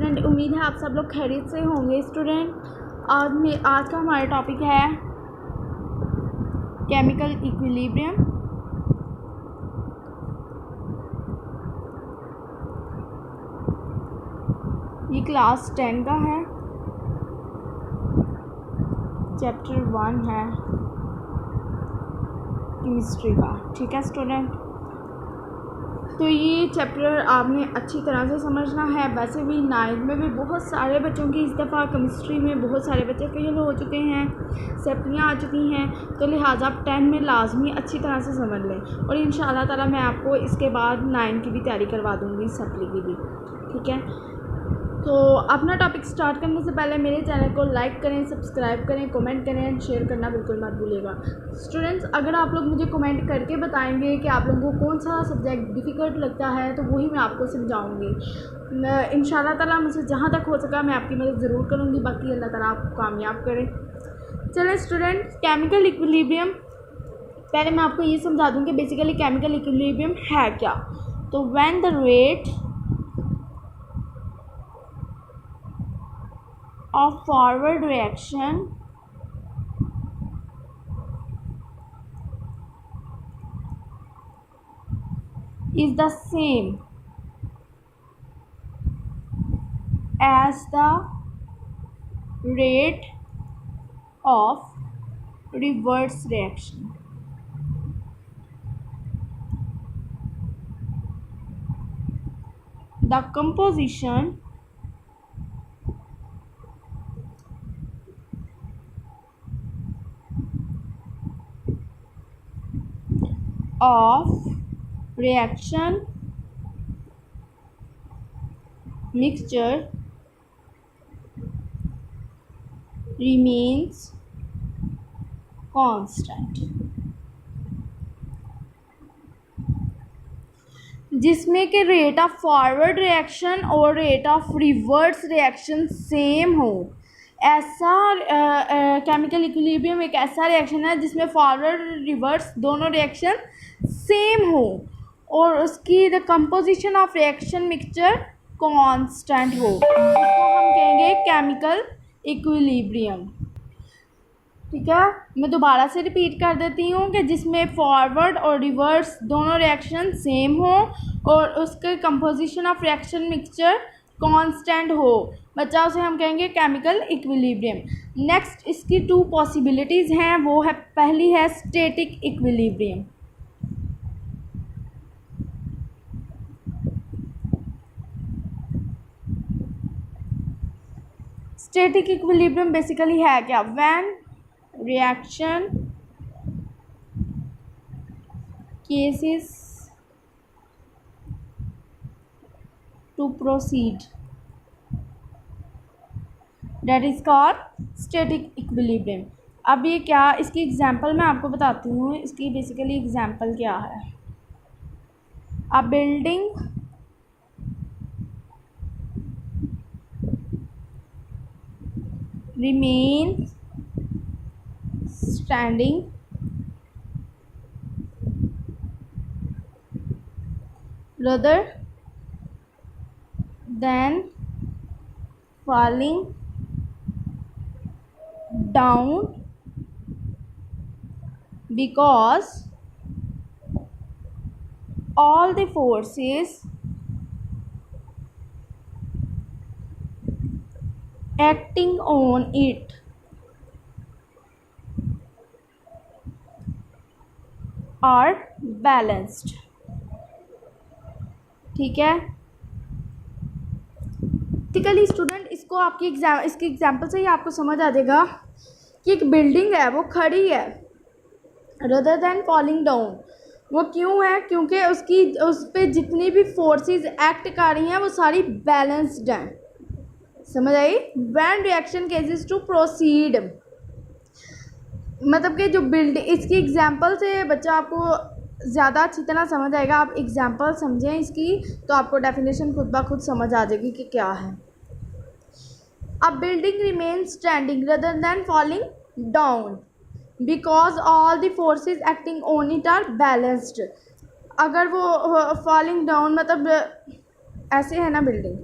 Student, उम्मीद है आप सब लोग खैरियत से होंगे। स्टूडेंट, आज का हमारा टॉपिक है केमिकल इक्विलिब्रियम। ये क्लास 10 का है, चैप्टर 1 है केमिस्ट्री का। ठीक है स्टूडेंट, तो ये चैप्टर आपने अच्छी तरह से समझना है। वैसे भी 9th में भी बहुत सारे बच्चों की इस दफ़ा केमिस्ट्री में बहुत सारे बच्चे फेल हो चुके हैं, सप्लियाँ आ चुकी हैं, तो लिहाजा आप 10 में लाजमी अच्छी तरह से समझ लें। और इंशाल्लाह ताला मैं आपको इसके बाद 9 की भी तैयारी करवा दूँगी, सप्ली की भी। ठीक है, तो अपना टॉपिक स्टार्ट करने से पहले मेरे चैनल को लाइक करें, सब्सक्राइब करें, कमेंट करें एंड शेयर करना बिल्कुल मत भूलिएगा। स्टूडेंट्स, अगर आप लोग मुझे कमेंट करके बताएंगे कि आप लोगों को कौन सा सब्जेक्ट डिफ़िकल्ट लगता है, तो वही मैं आपको समझाऊंगी। इंशाल्लाह ताला मुझसे जहाँ तक हो सका मैं आपकी मदद ज़रूर करूँगी। बाकी अल्लाह ताला आपको कामयाब करे। चलें स्टूडेंट, केमिकल इक्विलिब्रियम पहले मैं आपको ये समझा दूँ कि बेसिकली केमिकल इक्विलिब्रियम है क्या। तो when the rate of forward reaction is the same as the rate of reverse reaction. The composition of reaction mixture remains constant, जिसमें के रेट ऑफ फॉरवर्ड रिएक्शन और rate of reverse reaction same हो। ऐसा chemical equilibrium एक ऐसा reaction है जिसमें forward reverse दोनों रिएक्शन सेम हो और उसकी the composition of reaction mixture constant हो, उसको हम कहेंगे केमिकल इक्विलिब्रियम। ठीक है, मैं दोबारा से रिपीट कर देती हूँ कि जिसमें फॉरवर्ड और रिवर्स दोनों रिएक्शन सेम हो और उसके composition of reaction mixture constant हो, बच्चा उसे हम कहेंगे केमिकल इक्विलिब्रियम। नेक्स्ट इसकी 2 पॉसिबिलिटीज़ हैं, वो है पहली है static equilibrium. Static equilibrium basically है क्या? When reaction cases to proceed, that is called static equilibrium। अब ये क्या, इसकी एग्जांपल मैं आपको बताती हूँ। इसकी बेसिकली एग्जांपल क्या है। A building remains standing rather than falling down because all the forces acting on it are balanced। ठीक है, टिकली स्टूडेंट, इसको आपकी इसकी एग्जांपल से ही आपको समझ आ जाएगा कि एक बिल्डिंग है वो खड़ी है rather than falling down। वो क्यों है? क्योंकि उस पर जितनी भी फोर्सेस एक्ट कर रही हैं वो सारी बैलेंस्ड हैं। समझ आई? When reaction ceases to proceed, मतलब कि जो बिल्डिंग, इसकी एग्जांपल से बच्चा आपको ज़्यादा अच्छी तरह समझ आएगा। आप एग्जांपल समझें इसकी तो आपको डेफिनेशन खुद ब खुद समझ आ जाएगी कि क्या है। A building remain standing rather than falling down because all the forces acting on it are balanced. अगर वो फॉलिंग डाउन मतलब ऐसे है ना बिल्डिंग,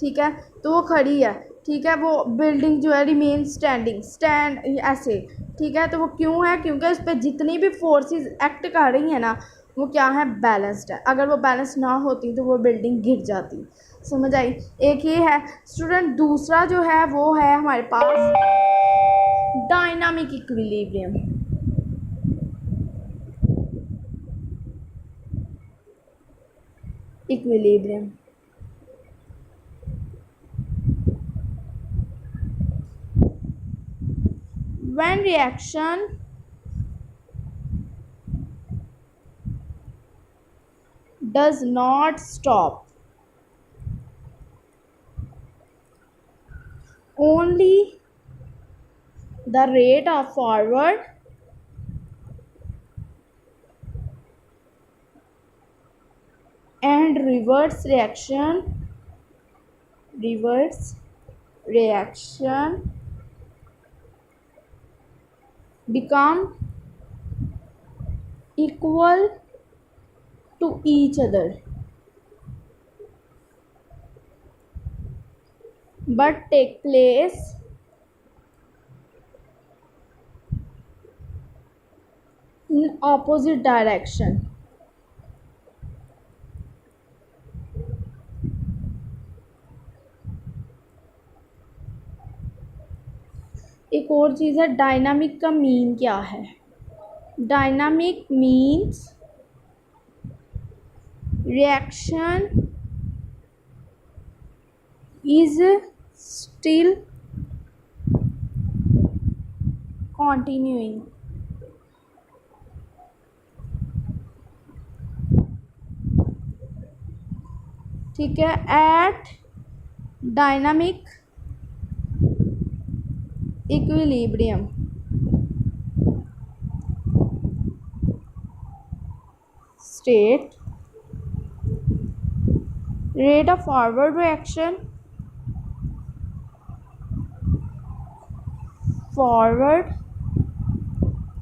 ठीक है, तो वो खड़ी है, ठीक है, वो बिल्डिंग जो है रिमेन स्टैंड ऐसे, ठीक है, तो वो क्यों है, क्योंकि उस पर जितनी भी फोर्सेस एक्ट कर रही हैं ना वो क्या है, बैलेंस्ड है। अगर वो बैलेंस ना होती तो वो बिल्डिंग गिर जाती। समझ आई। एक ये है स्टूडेंट। दूसरा जो है वो है हमारे पास dynamic equilibrium. when reaction does not stop, only the rate of forward and reverse reaction become equal to each other, but take place in opposite direction. एक और चीज़ है, डायनामिक का मीन क्या है। Dynamic means reaction is still continuing. ठीक है, at dynamic equilibrium state, rate of forward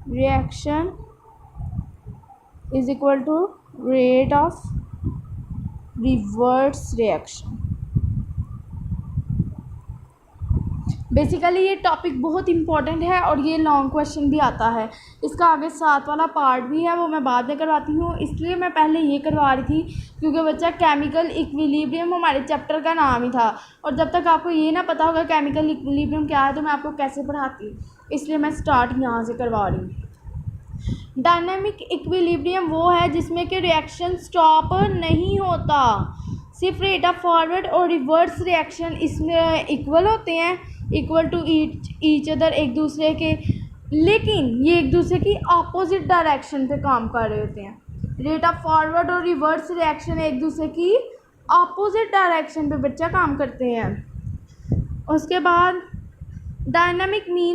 reaction is equal to rate of reverse reaction. Basically ये topic बहुत इंपॉर्टेंट है और ये लॉन्ग क्वेश्चन भी आता है। इसका आगे 7 वाला पार्ट भी है, वो मैं बाद में करवाती हूँ, इसलिए मैं पहले ये करवा रही थी क्योंकि बच्चा केमिकल इक्विलिब्रियम हमारे चैप्टर का नाम ही था, और जब तक आपको ये ना पता होगा केमिकल इक्विलिब्रियम क्या है तो मैं आपको कैसे पढ़ाती, इसलिए मैं स्टार्ट यहाँ से करवा रही हूँ। डायनामिक इक्विलिब्रियम वो है जिसमें कि रिएक्शन स्टॉप नहीं होता, सिर्फ रेट ऑफ फॉरवर्ड और रिवर्स रिएक्शन इसमें इक्वल होते हैं, इक्वल टू ईच अदर, एक दूसरे के, लेकिन ये एक दूसरे की अपोजिट डायरेक्शन पे काम कर रहे होते हैं। रेट ऑफ फॉरवर्ड और रिवर्स रिएक्शन एक दूसरे की अपोजिट डायरेक्शन पे बच्चा काम करते हैं। उसके बाद डायनामिक मीन